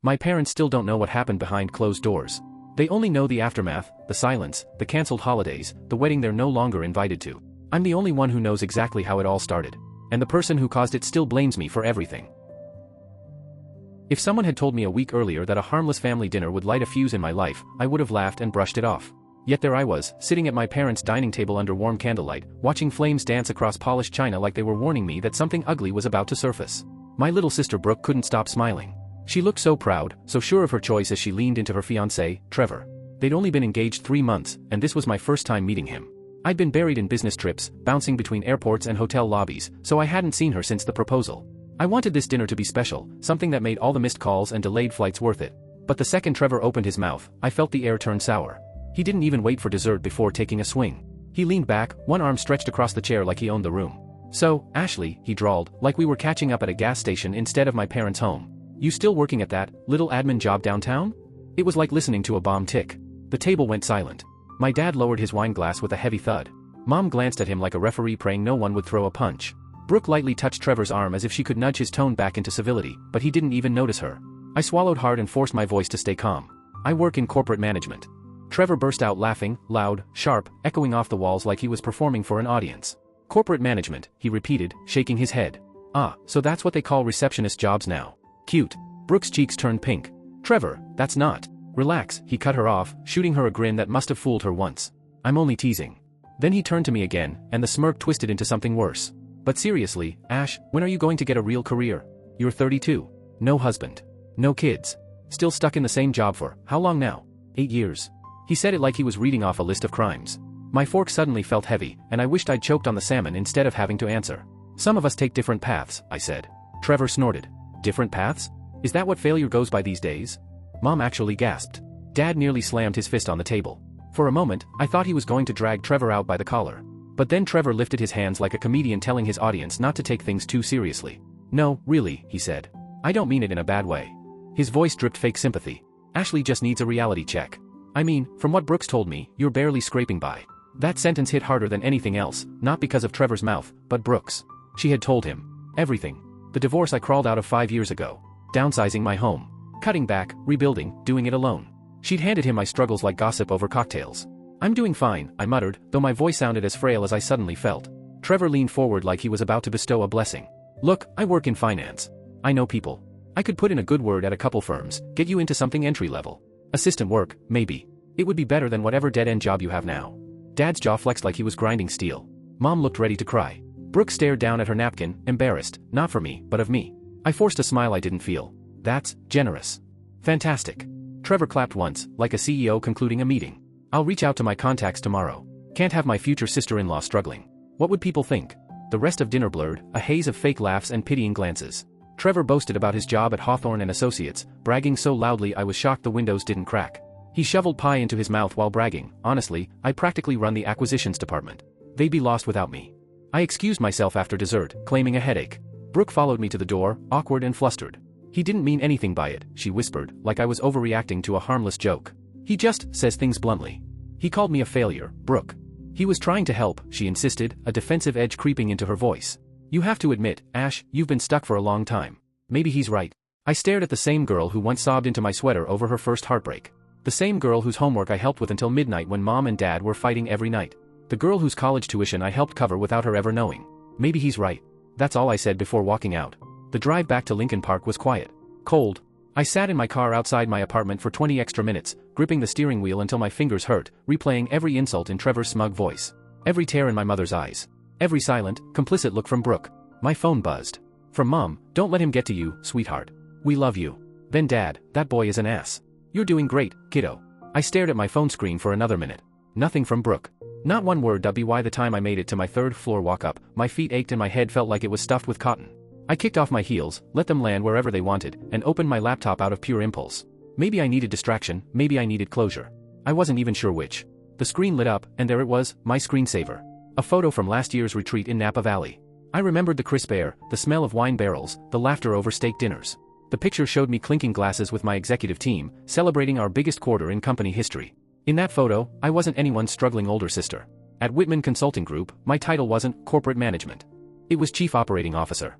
My parents still don't know what happened behind closed doors. They only know the aftermath, the silence, the cancelled holidays, the wedding they're no longer invited to. I'm the only one who knows exactly how it all started. And the person who caused it still blames me for everything. If someone had told me a week earlier that a harmless family dinner would light a fuse in my life, I would have laughed and brushed it off. Yet there I was, sitting at my parents' dining table under warm candlelight, watching flames dance across polished china like they were warning me that something ugly was about to surface. My little sister Brooke couldn't stop smiling. She looked so proud, so sure of her choice as she leaned into her fiancé, Trevor. They'd only been engaged 3 months, and this was my first time meeting him. I'd been buried in business trips, bouncing between airports and hotel lobbies, so I hadn't seen her since the proposal. I wanted this dinner to be special, something that made all the missed calls and delayed flights worth it. But the second Trevor opened his mouth, I felt the air turn sour. He didn't even wait for dessert before taking a swing. He leaned back, one arm stretched across the chair like he owned the room. "So, Ashley," he drawled, like we were catching up at a gas station instead of my parents' home. "You still working at that little admin job downtown?" It was like listening to a bomb tick. The table went silent. My dad lowered his wine glass with a heavy thud. Mom glanced at him like a referee praying no one would throw a punch. Brooke lightly touched Trevor's arm as if she could nudge his tone back into civility, but he didn't even notice her. I swallowed hard and forced my voice to stay calm. "I work in corporate management." Trevor burst out laughing, loud, sharp, echoing off the walls like he was performing for an audience. "Corporate management," he repeated, shaking his head. "Ah, so that's what they call receptionist jobs now. Cute." Brooke's cheeks turned pink. "Trevor, that's not." "Relax," he cut her off, shooting her a grin that must have fooled her once. "I'm only teasing." Then he turned to me again, and the smirk twisted into something worse. "But seriously, Ash, when are you going to get a real career? You're 32. No husband. No kids. Still stuck in the same job for, how long now? 8 years. He said it like he was reading off a list of crimes. My fork suddenly felt heavy, and I wished I'd choked on the salmon instead of having to answer. "Some of us take different paths," I said. Trevor snorted. "Different paths? Is that what failure goes by these days?" Mom actually gasped. Dad nearly slammed his fist on the table. For a moment, I thought he was going to drag Trevor out by the collar. But then Trevor lifted his hands like a comedian telling his audience not to take things too seriously. "No, really," he said. "I don't mean it in a bad way." His voice dripped fake sympathy. "Ashley just needs a reality check. I mean, from what Brooks told me, you're barely scraping by." That sentence hit harder than anything else, not because of Trevor's mouth, but Brooks. She had told him everything. The divorce I crawled out of 5 years ago. Downsizing my home. Cutting back, rebuilding, doing it alone. She'd handed him my struggles like gossip over cocktails. "I'm doing fine," I muttered, though my voice sounded as frail as I suddenly felt. Trevor leaned forward like he was about to bestow a blessing. "Look, I work in finance. I know people. I could put in a good word at a couple firms, get you into something entry-level. Assistant work, maybe. It would be better than whatever dead-end job you have now." Dad's jaw flexed like he was grinding steel. Mom looked ready to cry. Brooke stared down at her napkin, embarrassed, not for me, but of me. I forced a smile I didn't feel. "That's generous. Fantastic." Trevor clapped once, like a CEO concluding a meeting. "I'll reach out to my contacts tomorrow. Can't have my future sister-in-law struggling. What would people think?" The rest of dinner blurred, a haze of fake laughs and pitying glances. Trevor boasted about his job at Hawthorne & Associates, bragging so loudly I was shocked the windows didn't crack. He shoveled pie into his mouth while bragging. "Honestly, I practically run the acquisitions department. They'd be lost without me." I excused myself after dessert, claiming a headache. Brooke followed me to the door, awkward and flustered. "He didn't mean anything by it," she whispered, like I was overreacting to a harmless joke. "He just says things bluntly. He called me a failure, Brooke." "He was trying to help," she insisted, a defensive edge creeping into her voice. "You have to admit, Ash, you've been stuck for a long time. Maybe he's right." I stared at the same girl who once sobbed into my sweater over her first heartbreak. The same girl whose homework I helped with until midnight when Mom and Dad were fighting every night. The girl whose college tuition I helped cover without her ever knowing. Maybe he's right. That's all I said before walking out. The drive back to Lincoln Park was quiet. Cold. I sat in my car outside my apartment for 20 extra minutes, gripping the steering wheel until my fingers hurt, replaying every insult in Trevor's smug voice. Every tear in my mother's eyes. Every silent, complicit look from Brooke. My phone buzzed. From Mom. "Don't let him get to you, sweetheart. We love you." Then Dad, "That boy is an ass. You're doing great, kiddo." I stared at my phone screen for another minute. Nothing from Brooke. Not one word. By the time I made it to my third floor walk up, my feet ached and my head felt like it was stuffed with cotton. I kicked off my heels, let them land wherever they wanted, and opened my laptop out of pure impulse. Maybe I needed distraction, maybe I needed closure. I wasn't even sure which. The screen lit up, and there it was, my screensaver. A photo from last year's retreat in Napa Valley. I remembered the crisp air, the smell of wine barrels, the laughter over steak dinners. The picture showed me clinking glasses with my executive team, celebrating our biggest quarter in company history. In that photo, I wasn't anyone's struggling older sister. At Whitman Consulting Group, my title wasn't corporate management. It was Chief Operating Officer.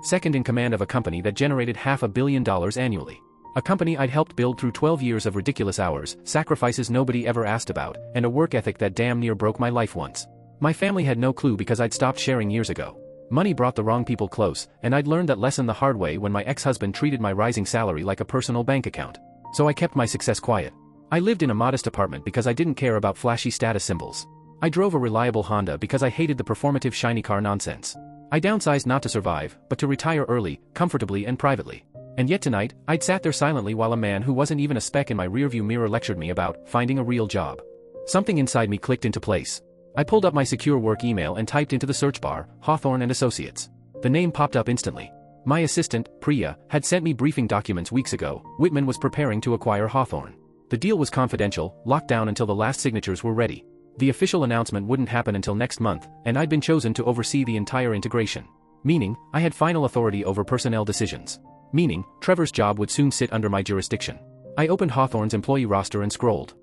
Second in command of a company that generated $500 million annually. A company I'd helped build through 12 years of ridiculous hours, sacrifices nobody ever asked about, and a work ethic that damn near broke my life once. My family had no clue because I'd stopped sharing years ago. Money brought the wrong people close, and I'd learned that lesson the hard way when my ex-husband treated my rising salary like a personal bank account. So I kept my success quiet. I lived in a modest apartment because I didn't care about flashy status symbols. I drove a reliable Honda because I hated the performative shiny car nonsense. I downsized not to survive, but to retire early, comfortably and privately. And yet tonight, I'd sat there silently while a man who wasn't even a speck in my rearview mirror lectured me about finding a real job. Something inside me clicked into place. I pulled up my secure work email and typed into the search bar, Hawthorne and Associates. The name popped up instantly. My assistant, Priya, had sent me briefing documents weeks ago. Whitman was preparing to acquire Hawthorne. The deal was confidential, locked down until the last signatures were ready. The official announcement wouldn't happen until next month, and I'd been chosen to oversee the entire integration. Meaning, I had final authority over personnel decisions. Meaning, Trevor's job would soon sit under my jurisdiction. I opened Hawthorne's employee roster and scrolled.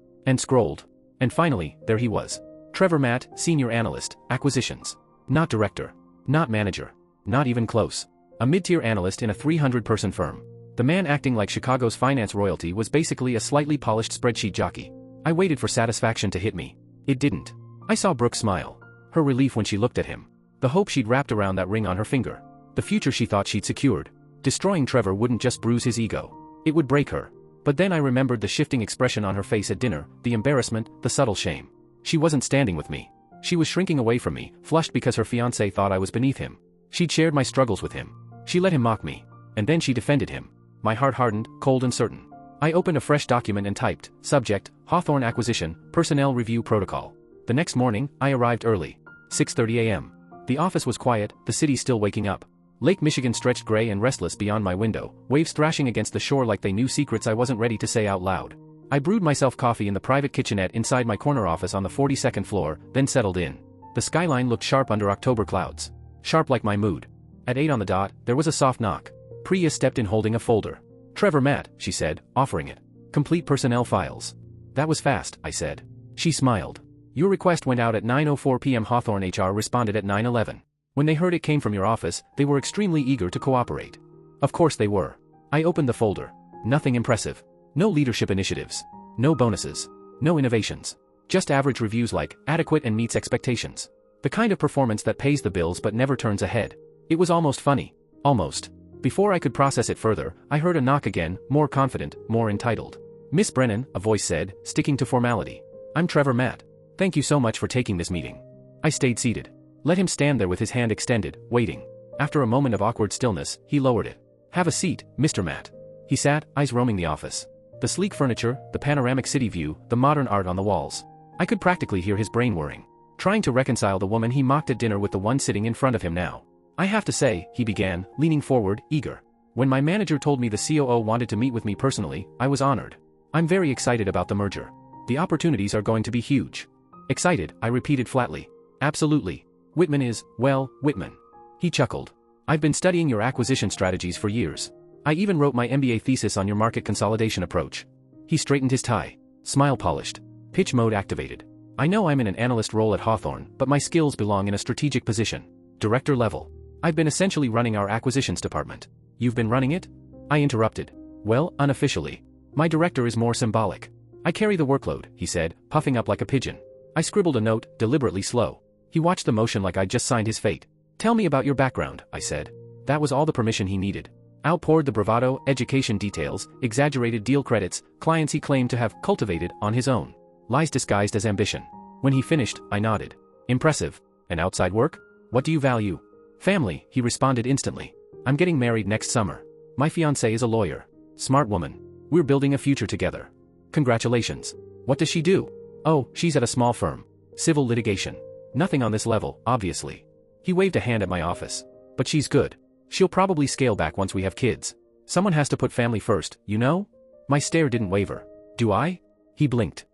And finally, there he was. Trevor Matt, Senior Analyst, Acquisitions. Not Director. Not Manager. Not even close. A mid-tier analyst in a 300-person firm. The man acting like Chicago's finance royalty was basically a slightly polished spreadsheet jockey. I waited for satisfaction to hit me. It didn't. I saw Brooke smile. Her relief when she looked at him. The hope she'd wrapped around that ring on her finger. The future she thought she'd secured. Destroying Trevor wouldn't just bruise his ego. It would break her. But then I remembered the shifting expression on her face at dinner, the embarrassment, the subtle shame. She wasn't standing with me. She was shrinking away from me, flushed because her fiancé thought I was beneath him. She'd shared my struggles with him. She let him mock me. And then she defended him. My heart hardened, cold and certain. I opened a fresh document and typed, subject, Hawthorne Acquisition, Personnel Review Protocol. The next morning, I arrived early. 6:30 a.m. The office was quiet, the city still waking up. Lake Michigan stretched gray and restless beyond my window, waves thrashing against the shore like they knew secrets I wasn't ready to say out loud. I brewed myself coffee in the private kitchenette inside my corner office on the 42nd floor, then settled in. The skyline looked sharp under October clouds. Sharp like my mood. At 8 on the dot, there was a soft knock. Priya stepped in holding a folder. Trevor Matt, she said, offering it. Complete personnel files. That was fast, I said. She smiled. Your request went out at 9:04 p.m. Hawthorne HR responded at 9:11. When they heard it came from your office, they were extremely eager to cooperate. Of course they were. I opened the folder. Nothing impressive. No leadership initiatives. No bonuses. No innovations. Just average reviews like, adequate and meets expectations. The kind of performance that pays the bills but never turns ahead. It was almost funny. Almost. Before I could process it further, I heard a knock again, more confident, more entitled. Miss Brennan, a voice said, sticking to formality. I'm Trevor Matt. Thank you so much for taking this meeting. I stayed seated. Let him stand there with his hand extended, waiting. After a moment of awkward stillness, he lowered it. Have a seat, Mr. Matt. He sat, eyes roaming the office. The sleek furniture, the panoramic city view, the modern art on the walls. I could practically hear his brain whirring. Trying to reconcile the woman he mocked at dinner with the one sitting in front of him now. I have to say, he began, leaning forward, eager. When my manager told me the COO wanted to meet with me personally, I was honored. I'm very excited about the merger. The opportunities are going to be huge. Excited, I repeated flatly. Absolutely. Whitman is, well, Whitman. He chuckled. I've been studying your acquisition strategies for years. I even wrote my MBA thesis on your market consolidation approach. He straightened his tie. Smile polished. Pitch mode activated. I know I'm in an analyst role at Hawthorne, but my skills belong in a strategic position. Director level. I've been essentially running our acquisitions department. You've been running it? I interrupted. Well, unofficially. My director is more symbolic. I carry the workload, he said, puffing up like a pigeon. I scribbled a note, deliberately slow. He watched the motion like I'd just signed his fate. Tell me about your background, I said. That was all the permission he needed. Out poured the bravado, education details, exaggerated deal credits, clients he claimed to have cultivated on his own. Lies disguised as ambition. When he finished, I nodded. Impressive. And outside work? What do you value? Family, he responded instantly. I'm getting married next summer. My fiancée is a lawyer. Smart woman. We're building a future together. Congratulations. What does she do? Oh, she's at a small firm. Civil litigation. Nothing on this level, obviously. He waved a hand at my office. But she's good. She'll probably scale back once we have kids. Someone has to put family first, you know? My stare didn't waver. Do I? He blinked.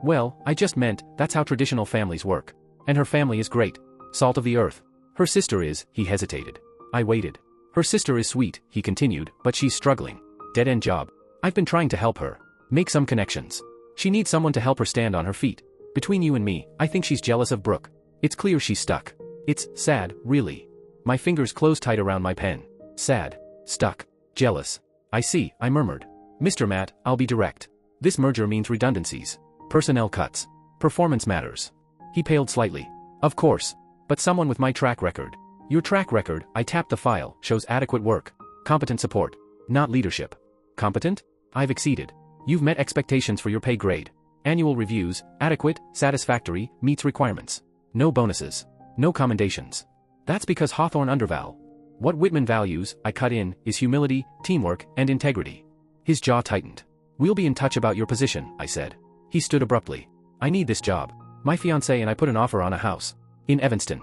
Well, I just meant, that's how traditional families work. And her family is great. Salt of the earth. Her sister is, he hesitated. I waited. Her sister is sweet, he continued, but she's struggling. Dead-end job. I've been trying to help her. Make some connections. She needs someone to help her stand on her feet. Between you and me, I think she's jealous of Brooke. It's clear she's stuck. It's sad, really. My fingers closed tight around my pen. Sad. Stuck. Jealous. I see, I murmured. Mr. Matt, I'll be direct. This merger means redundancies. Personnel cuts. Performance matters. He paled slightly. Of course. But someone with my track record. Your track record, I tapped the file, shows adequate work. Competent support. Not leadership. Competent? I've exceeded. You've met expectations for your pay grade. Annual reviews, adequate, satisfactory, meets requirements. No bonuses. No commendations. That's because Hawthorne underval. What Whitman values, I cut in, is humility, teamwork, and integrity. His jaw tightened. We'll be in touch about your position, I said. He stood abruptly. I need this job. My fiancée and I put an offer on a house. In Evanston.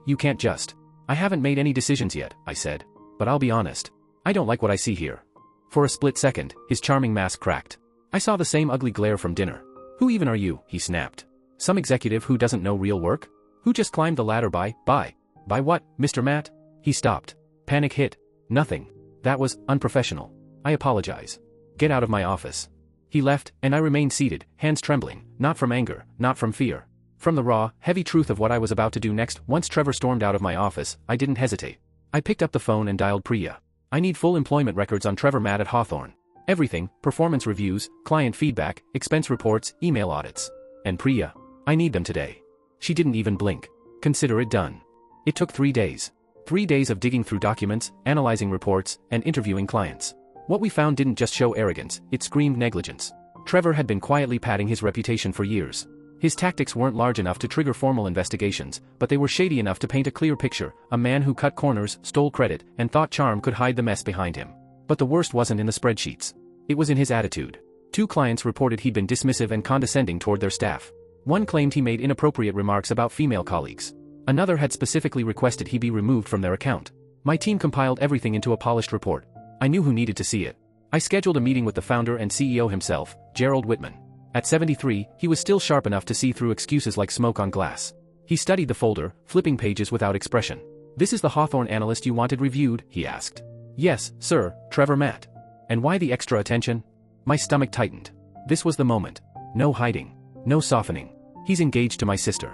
You can't just. I haven't made any decisions yet, I said. But I'll be honest. I don't like what I see here. For a split second, his charming mask cracked. I saw the same ugly glare from dinner. Who even are you? He snapped. Some executive who doesn't know real work? Who just climbed the ladder by what, Mr. Matt? He stopped. Panic hit. Nothing. That was unprofessional. I apologize. Get out of my office. He left, and I remained seated, hands trembling, not from anger, not from fear. From the raw, heavy truth of what I was about to do next. Once Trevor stormed out of my office, I didn't hesitate. I picked up the phone and dialed Priya. I need full employment records on Trevor Matt at Hawthorne. Everything, performance reviews, client feedback, expense reports, email audits. And Priya. I need them today. She didn't even blink. Consider it done. It took 3 days. 3 days of digging through documents, analyzing reports, and interviewing clients. What we found didn't just show arrogance, it screamed negligence. Trevor had been quietly padding his reputation for years. His tactics weren't large enough to trigger formal investigations, but they were shady enough to paint a clear picture, a man who cut corners, stole credit, and thought charm could hide the mess behind him. But the worst wasn't in the spreadsheets. It was in his attitude. 2 clients reported he'd been dismissive and condescending toward their staff. One claimed he made inappropriate remarks about female colleagues. Another had specifically requested he be removed from their account. My team compiled everything into a polished report. I knew who needed to see it. I scheduled a meeting with the founder and CEO himself, Gerald Whitman. At 73, he was still sharp enough to see through excuses like smoke on glass. He studied the folder, flipping pages without expression. This is the Hawthorne analyst you wanted reviewed, he asked. Yes, sir, Trevor Matt. And why the extra attention? My stomach tightened. This was the moment. No hiding. No softening. He's engaged to my sister.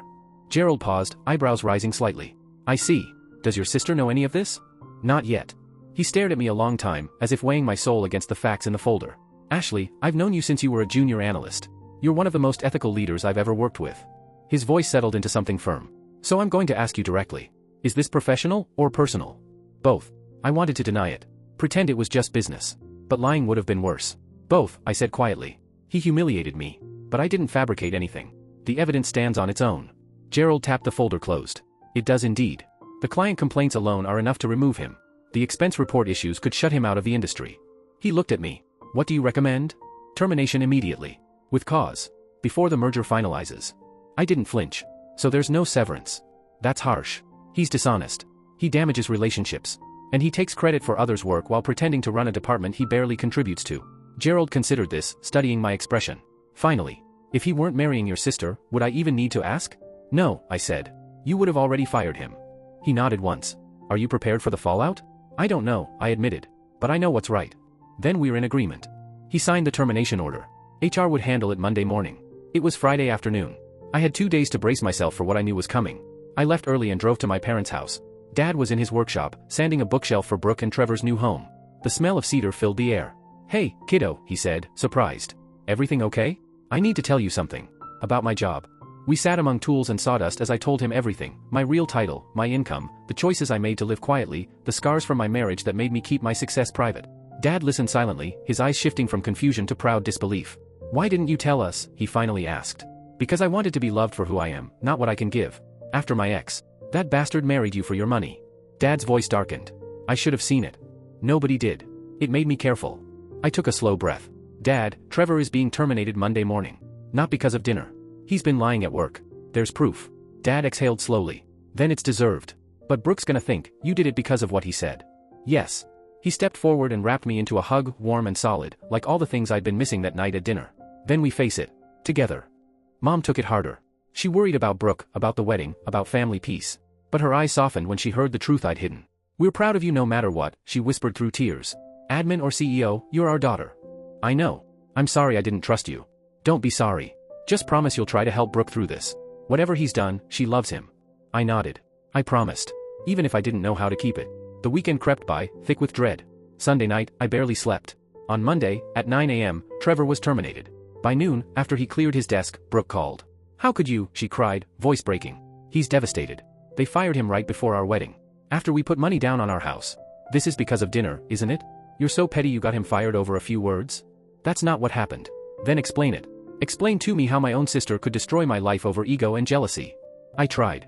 Gerald paused, eyebrows rising slightly. I see. Does your sister know any of this? Not yet. He stared at me a long time, as if weighing my soul against the facts in the folder. Ashley, I've known you since you were a junior analyst. You're one of the most ethical leaders I've ever worked with. His voice settled into something firm. So I'm going to ask you directly. Is this professional or personal? Both. I wanted to deny it. Pretend it was just business. But lying would have been worse. Both, I said quietly. He humiliated me. But I didn't fabricate anything. The evidence stands on its own. Gerald tapped the folder closed. It does indeed. The client complaints alone are enough to remove him. The expense report issues could shut him out of the industry. He looked at me. What do you recommend? Termination immediately. With cause. Before the merger finalizes. I didn't flinch. So there's no severance. That's harsh. He's dishonest. He damages relationships. And he takes credit for others' work while pretending to run a department he barely contributes to. Gerald considered this, studying my expression. Finally. If he weren't marrying your sister, would I even need to ask? No, I said. You would have already fired him. He nodded once. Are you prepared for the fallout? I don't know, I admitted. But I know what's right. Then we're in agreement. He signed the termination order. HR would handle it Monday morning. It was Friday afternoon. I had 2 days to brace myself for what I knew was coming. I left early and drove to my parents' house. Dad was in his workshop, sanding a bookshelf for Brooke and Trevor's new home. The smell of cedar filled the air. Hey, kiddo, he said, surprised. Everything okay? I need to tell you something. About my job. We sat among tools and sawdust as I told him everything, my real title, my income, the choices I made to live quietly, the scars from my marriage that made me keep my success private. Dad listened silently, his eyes shifting from confusion to proud disbelief. Why didn't you tell us? He finally asked. Because I wanted to be loved for who I am, not what I can give. After my ex. That bastard married you for your money. Dad's voice darkened. I should have seen it. Nobody did. It made me careful. I took a slow breath. Dad, Trevor is being terminated Monday morning. Not because of dinner. He's been lying at work. There's proof. Dad exhaled slowly. Then it's deserved. But Brooke's gonna think, you did it because of what he said. Yes. He stepped forward and wrapped me into a hug, warm and solid, like all the things I'd been missing that night at dinner. Then we face it. Together. Mom took it harder. She worried about Brooke, about the wedding, about family peace. But her eyes softened when she heard the truth I'd hidden. We're proud of you no matter what, she whispered through tears. Admin or CEO, you're our daughter. I know. I'm sorry I didn't trust you. Don't be sorry. Just promise you'll try to help Brooke through this. Whatever he's done, she loves him. I nodded. I promised. Even if I didn't know how to keep it. The weekend crept by, thick with dread. Sunday night, I barely slept. On Monday, at 9 a.m., Trevor was terminated. By noon, after he cleared his desk, Brooke called. "How could you?" she cried, voice breaking. "He's devastated. They fired him right before our wedding. After we put money down on our house. This is because of dinner, isn't it? You're so petty you got him fired over a few words? That's not what happened. Then explain it. Explain to me how my own sister could destroy my life over ego and jealousy." I tried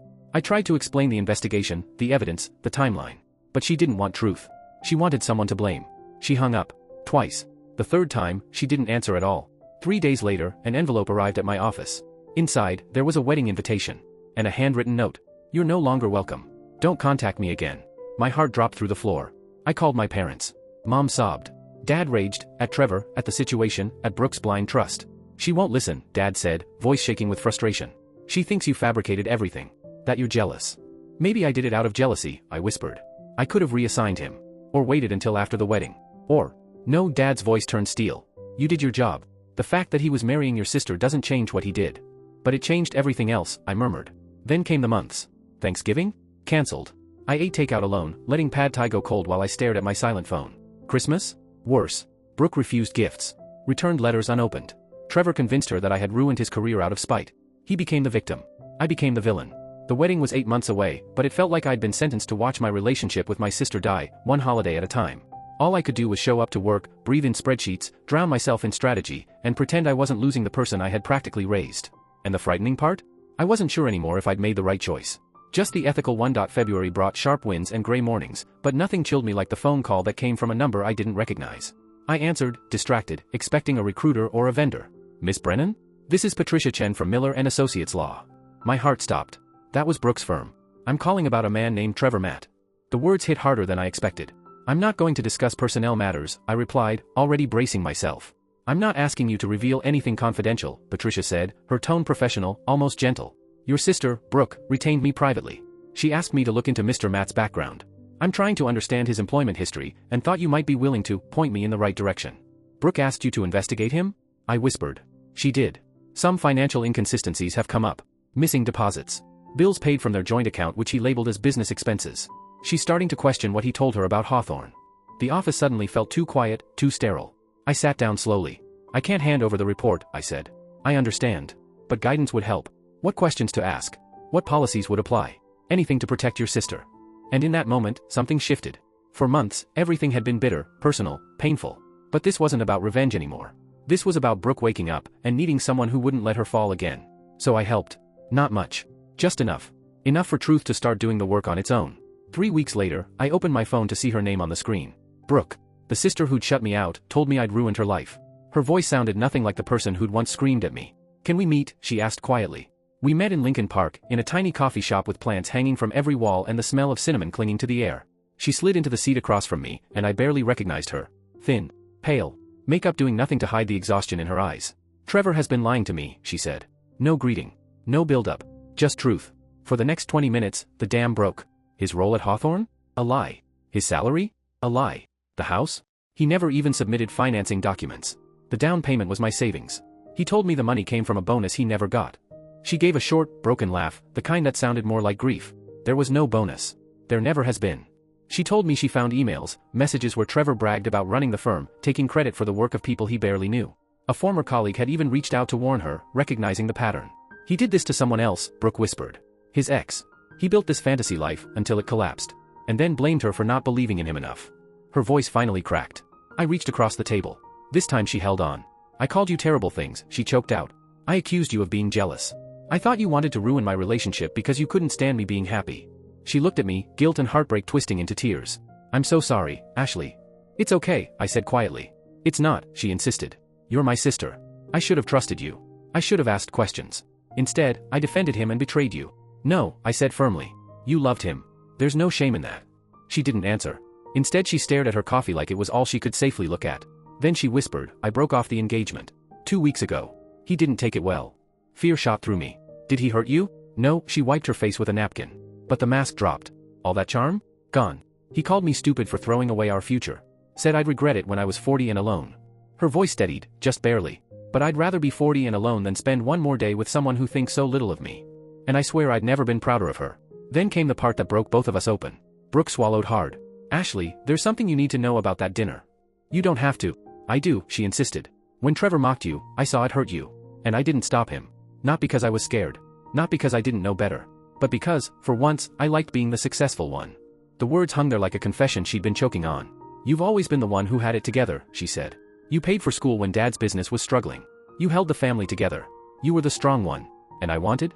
to explain the investigation, the evidence, the timeline. But she didn't want truth. She wanted someone to blame. She hung up. Twice. The third time, she didn't answer at all. 3 days later, an envelope arrived at my office. Inside, there was a wedding invitation. And a handwritten note. "You're no longer welcome. Don't contact me again." My heart dropped through the floor. I called my parents. Mom sobbed. Dad raged, at Trevor, at the situation, at Brooke's blind trust. "She won't listen," Dad said, voice shaking with frustration. "She thinks you fabricated everything. That you're jealous." "Maybe I did it out of jealousy," I whispered. "I could have reassigned him. Or waited until after the wedding. Or..." "No," Dad's voice turned steel. "You did your job. The fact that he was marrying your sister doesn't change what he did." "But it changed everything else," I murmured. Then came the months. Thanksgiving? Cancelled. I ate takeout alone, letting pad thai go cold while I stared at my silent phone. Christmas? Worse. Brooke refused gifts. Returned letters unopened. Trevor convinced her that I had ruined his career out of spite. He became the victim. I became the villain. The wedding was 8 months away, but it felt like I'd been sentenced to watch my relationship with my sister die, one holiday at a time. All I could do was show up to work, breathe in spreadsheets, drown myself in strategy, and pretend I wasn't losing the person I had practically raised. And the frightening part? I wasn't sure anymore if I'd made the right choice. Just the ethical one. February brought sharp winds and gray mornings, but nothing chilled me like the phone call that came from a number I didn't recognize. I answered, distracted, expecting a recruiter or a vendor. "Miss Brennan? This is Patricia Chen from Miller & Associates Law." My heart stopped. That was Brooke's firm. "I'm calling about a man named Trevor Matt." The words hit harder than I expected. "I'm not going to discuss personnel matters," I replied, already bracing myself. "I'm not asking you to reveal anything confidential," Patricia said, her tone professional, almost gentle. "Your sister, Brooke, retained me privately. She asked me to look into Mr. Matt's background. I'm trying to understand his employment history, and thought you might be willing to point me in the right direction." "Brooke asked you to investigate him?" I whispered. "She did. Some financial inconsistencies have come up. Missing deposits. Bills paid from their joint account which he labeled as business expenses. She's starting to question what he told her about Hawthorne." The office suddenly felt too quiet, too sterile. I sat down slowly. "I can't hand over the report," I said. "I understand. But guidance would help. What questions to ask? What policies would apply? Anything to protect your sister." And in that moment, something shifted. For months, everything had been bitter, personal, painful. But this wasn't about revenge anymore. This was about Brooke waking up and needing someone who wouldn't let her fall again. So I helped. Not much. Just enough. Enough for truth to start doing the work on its own. 3 weeks later, I opened my phone to see her name on the screen. Brooke. The sister who'd shut me out, told me I'd ruined her life. Her voice sounded nothing like the person who'd once screamed at me. "Can we meet?" she asked quietly. We met in Lincoln Park, in a tiny coffee shop with plants hanging from every wall and the smell of cinnamon clinging to the air. She slid into the seat across from me, and I barely recognized her. Thin. Pale. Makeup doing nothing to hide the exhaustion in her eyes. "Trevor has been lying to me," she said. No greeting. No build-up. Just truth. For the next 20 minutes, the dam broke. His role at Hawthorne? A lie. His salary? A lie. The house? He never even submitted financing documents. The down payment was my savings. He told me the money came from a bonus he never got. She gave a short, broken laugh, the kind that sounded more like grief. There was no bonus. There never has been. She told me she found emails, messages where Trevor bragged about running the firm, taking credit for the work of people he barely knew. A former colleague had even reached out to warn her, recognizing the pattern. "He did this to someone else," Brooke whispered. "His ex. He built this fantasy life, until it collapsed. And then blamed her for not believing in him enough." Her voice finally cracked. I reached across the table. This time she held on. "I called you terrible things," she choked out. "I accused you of being jealous. I thought you wanted to ruin my relationship because you couldn't stand me being happy." She looked at me, guilt and heartbreak twisting into tears. "I'm so sorry, Ashley." "It's okay," I said quietly. "It's not," she insisted. "You're my sister. I should have trusted you. I should have asked questions. Instead, I defended him and betrayed you." "No," I said firmly. "You loved him. There's no shame in that." She didn't answer. Instead she stared at her coffee like it was all she could safely look at. Then she whispered, "I broke off the engagement 2 weeks ago. He didn't take it well." Fear shot through me. "Did he hurt you?" "No," she wiped her face with a napkin. But the mask dropped. "All that charm? Gone. He called me stupid for throwing away our future. Said I'd regret it when I was 40 and alone." Her voice steadied, just barely. "But I'd rather be 40 and alone than spend one more day with someone who thinks so little of me." And I swear I'd never been prouder of her. Then came the part that broke both of us open. Brooke swallowed hard. "Ashley, there's something you need to know about that dinner." "You don't have to." I do, she insisted. When Trevor mocked you, I saw it hurt you. And I didn't stop him. Not because I was scared. Not because I didn't know better. But because, for once, I liked being the successful one. The words hung there like a confession she'd been choking on. You've always been the one who had it together, she said. You paid for school when Dad's business was struggling. You held the family together. You were the strong one. And I wanted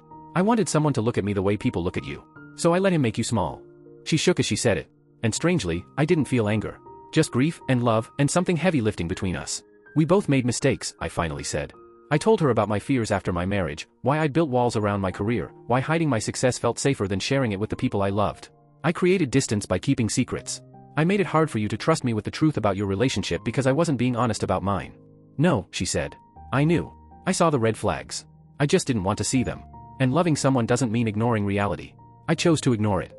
someone to look at me the way people look at you. So I let him make you small. She shook as she said it. And strangely, I didn't feel anger. Just grief and love and something heavy lifting between us. We both made mistakes, I finally said. I told her about my fears after my marriage, why I'd built walls around my career, why hiding my success felt safer than sharing it with the people I loved. I created distance by keeping secrets. I made it hard for you to trust me with the truth about your relationship because I wasn't being honest about mine. No, she said. I knew. I saw the red flags. I just didn't want to see them. And loving someone doesn't mean ignoring reality. I chose to ignore it.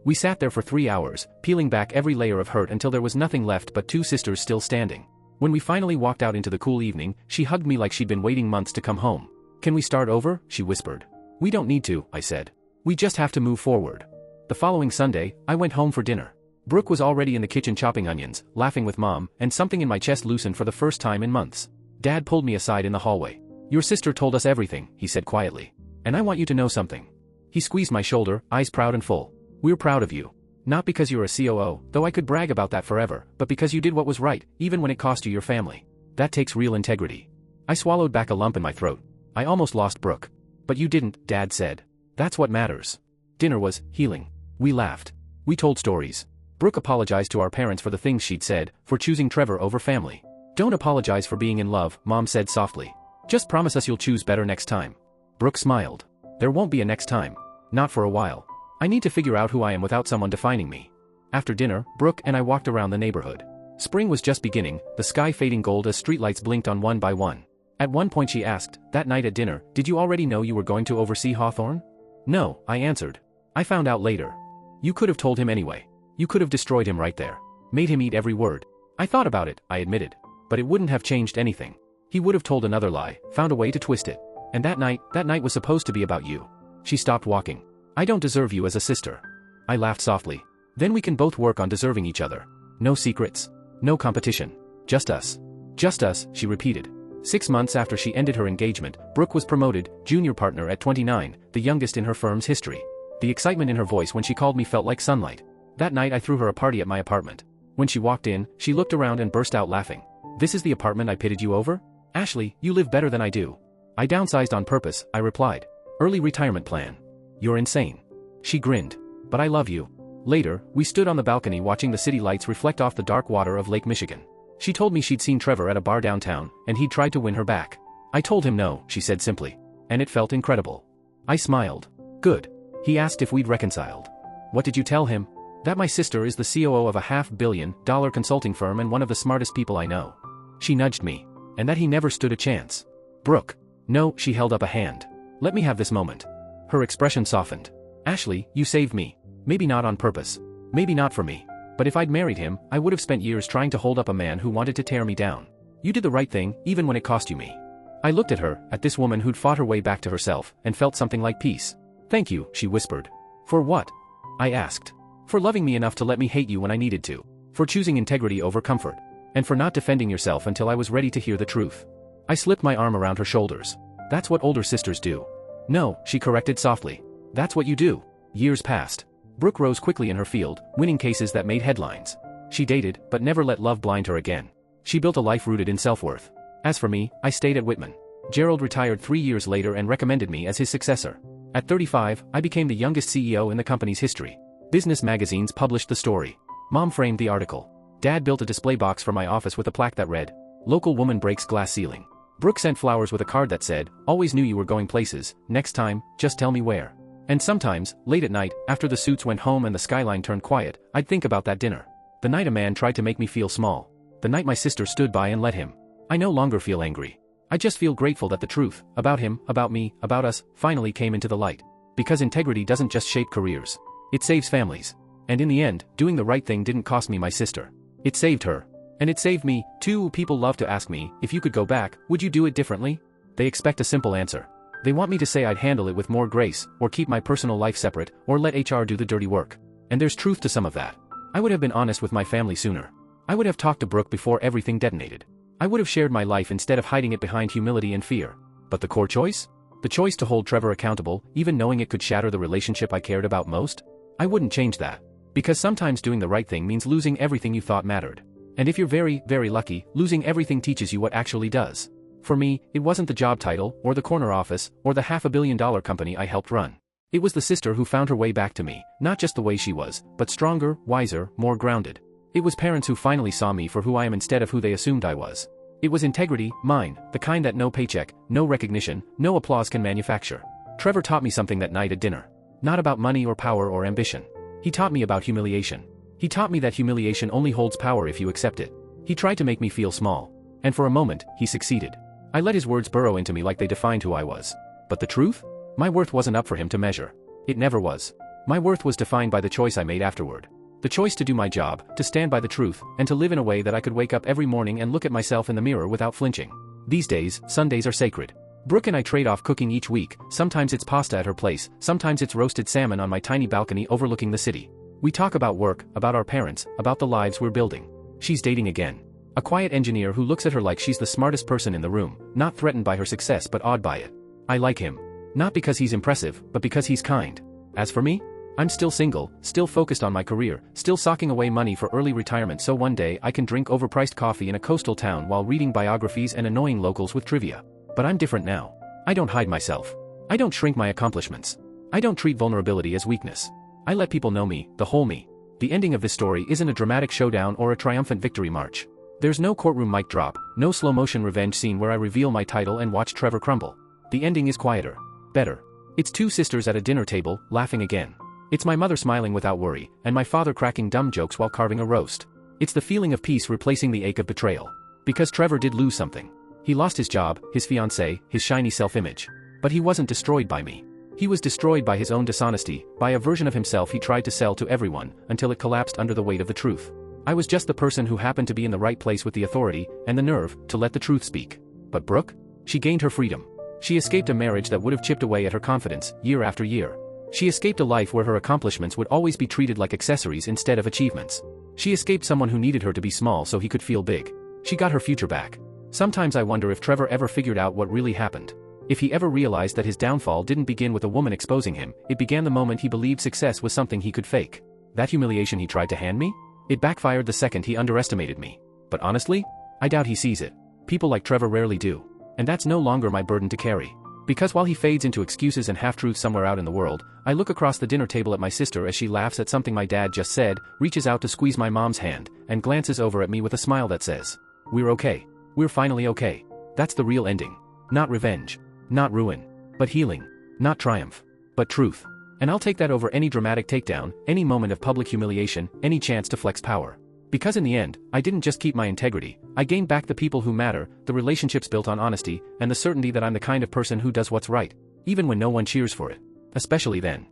We sat there for 3 hours, peeling back every layer of hurt until there was nothing left but two sisters still standing. When we finally walked out into the cool evening, she hugged me like she'd been waiting months to come home. Can we start over? She whispered. We don't need to, I said. We just have to move forward. The following Sunday, I went home for dinner. Brooke was already in the kitchen chopping onions, laughing with Mom, and something in my chest loosened for the first time in months. Dad pulled me aside in the hallway. Your sister told us everything, he said quietly. And I want you to know something. He squeezed my shoulder, eyes proud and full. We're proud of you. Not because you're a COO, though I could brag about that forever, but because you did what was right, even when it cost you your family. That takes real integrity. I swallowed back a lump in my throat. I almost lost Brooke. But you didn't, Dad said. That's what matters. Dinner was healing. We laughed. We told stories. Brooke apologized to our parents for the things she'd said, for choosing Trevor over family. Don't apologize for being in love, Mom said softly. Just promise us you'll choose better next time. Brooke smiled. There won't be a next time. Not for a while. I need to figure out who I am without someone defining me. After dinner, Brooke and I walked around the neighborhood. Spring was just beginning, the sky fading gold as streetlights blinked on one by one. At one point she asked, that night at dinner, did you already know you were going to oversee Hawthorne? No, I answered. I found out later. You could have told him anyway. You could have destroyed him right there. Made him eat every word. I thought about it, I admitted. But it wouldn't have changed anything. He would have told another lie, found a way to twist it. And that night was supposed to be about you. She stopped walking. I don't deserve you as a sister. I laughed softly. Then we can both work on deserving each other. No secrets. No competition. Just us. Just us, she repeated. 6 months after she ended her engagement, Brooke was promoted, junior partner at 29, the youngest in her firm's history. The excitement in her voice when she called me felt like sunlight. That night I threw her a party at my apartment. When she walked in, she looked around and burst out laughing. This is the apartment I pitted you over? Ashley, you live better than I do. I downsized on purpose, I replied. Early retirement plan. You're insane. She grinned. But I love you. Later, we stood on the balcony watching the city lights reflect off the dark water of Lake Michigan. She told me she'd seen Trevor at a bar downtown, and he'd tried to win her back. I told him no, she said simply. And it felt incredible. I smiled. Good. He asked if we'd reconciled. What did you tell him? That my sister is the COO of a $500 million consulting firm and one of the smartest people I know. She nudged me. And that he never stood a chance. Brooke. No, she held up a hand. Let me have this moment. Her expression softened. Ashley, you saved me. Maybe not on purpose. Maybe not for me. But if I'd married him, I would have spent years trying to hold up a man who wanted to tear me down. You did the right thing, even when it cost you me. I looked at her, at this woman who'd fought her way back to herself, and felt something like peace. Thank you, she whispered. For what? I asked. For loving me enough to let me hate you when I needed to. For choosing integrity over comfort. And for not defending yourself until I was ready to hear the truth. I slipped my arm around her shoulders. That's what older sisters do. No, she corrected softly. That's what you do. Years passed. Brooke rose quickly in her field, winning cases that made headlines. She dated, but never let love blind her again. She built a life rooted in self-worth. As for me, I stayed at Whitman. Gerald retired 3 years later and recommended me as his successor. At 35, I became the youngest CEO in the company's history. Business magazines published the story. Mom framed the article. Dad built a display box for my office with a plaque that read, "Local woman breaks glass ceiling." Brooke sent flowers with a card that said, "Always knew you were going places, next time, just tell me where." And sometimes, late at night, after the suits went home and the skyline turned quiet, I'd think about that dinner. The night a man tried to make me feel small. The night my sister stood by and let him. I no longer feel angry. I just feel grateful that the truth, about him, about me, about us, finally came into the light. Because integrity doesn't just shape careers. It saves families. And in the end, doing the right thing didn't cost me my sister. It saved her. And it saved me, too. People love to ask me, if you could go back, would you do it differently? They expect a simple answer. They want me to say I'd handle it with more grace, or keep my personal life separate, or let HR do the dirty work. And there's truth to some of that. I would have been honest with my family sooner. I would have talked to Brooke before everything detonated. I would have shared my life instead of hiding it behind humility and fear. But the core choice? The choice to hold Trevor accountable, even knowing it could shatter the relationship I cared about most? I wouldn't change that. Because sometimes doing the right thing means losing everything you thought mattered. And if you're very, very lucky, losing everything teaches you what actually does. For me, it wasn't the job title, or the corner office, or the $500 million company I helped run. It was the sister who found her way back to me, not just the way she was, but stronger, wiser, more grounded. It was parents who finally saw me for who I am instead of who they assumed I was. It was integrity, mine, the kind that no paycheck, no recognition, no applause can manufacture. Trevor taught me something that night at dinner. Not about money or power or ambition. He taught me about humiliation. He taught me that humiliation only holds power if you accept it. He tried to make me feel small. And for a moment, he succeeded. I let his words burrow into me like they defined who I was. But the truth? My worth wasn't up for him to measure. It never was. My worth was defined by the choice I made afterward. The choice to do my job, to stand by the truth, and to live in a way that I could wake up every morning and look at myself in the mirror without flinching. These days, Sundays are sacred. Brooke and I trade off cooking each week. Sometimes it's pasta at her place, sometimes it's roasted salmon on my tiny balcony overlooking the city. We talk about work, about our parents, about the lives we're building. She's dating again. A quiet engineer who looks at her like she's the smartest person in the room, not threatened by her success but awed by it. I like him. Not because he's impressive, but because he's kind. As for me? I'm still single, still focused on my career, still socking away money for early retirement so one day I can drink overpriced coffee in a coastal town while reading biographies and annoying locals with trivia. But I'm different now. I don't hide myself. I don't shrink my accomplishments. I don't treat vulnerability as weakness. I let people know me, the whole me. The ending of this story isn't a dramatic showdown or a triumphant victory march. There's no courtroom mic drop, no slow-motion revenge scene where I reveal my title and watch Trevor crumble. The ending is quieter. Better. It's two sisters at a dinner table, laughing again. It's my mother smiling without worry, and my father cracking dumb jokes while carving a roast. It's the feeling of peace replacing the ache of betrayal. Because Trevor did lose something. He lost his job, his fiancée, his shiny self-image. But he wasn't destroyed by me. He was destroyed by his own dishonesty, by a version of himself he tried to sell to everyone, until it collapsed under the weight of the truth. I was just the person who happened to be in the right place with the authority, and the nerve, to let the truth speak. But Brooke? She gained her freedom. She escaped a marriage that would have chipped away at her confidence, year after year. She escaped a life where her accomplishments would always be treated like accessories instead of achievements. She escaped someone who needed her to be small so he could feel big. She got her future back. Sometimes I wonder if Trevor ever figured out what really happened. If he ever realized that his downfall didn't begin with a woman exposing him, it began the moment he believed success was something he could fake. That humiliation he tried to hand me? It backfired the second he underestimated me. But honestly, I doubt he sees it. People like Trevor rarely do. And that's no longer my burden to carry. Because while he fades into excuses and half-truths somewhere out in the world, I look across the dinner table at my sister as she laughs at something my dad just said, reaches out to squeeze my mom's hand, and glances over at me with a smile that says, "We're okay. We're finally okay." That's the real ending. Not revenge. Not ruin. But healing. Not triumph. But truth. And I'll take that over any dramatic takedown, any moment of public humiliation, any chance to flex power. Because in the end, I didn't just keep my integrity, I gained back the people who matter, the relationships built on honesty, and the certainty that I'm the kind of person who does what's right, even when no one cheers for it. Especially then.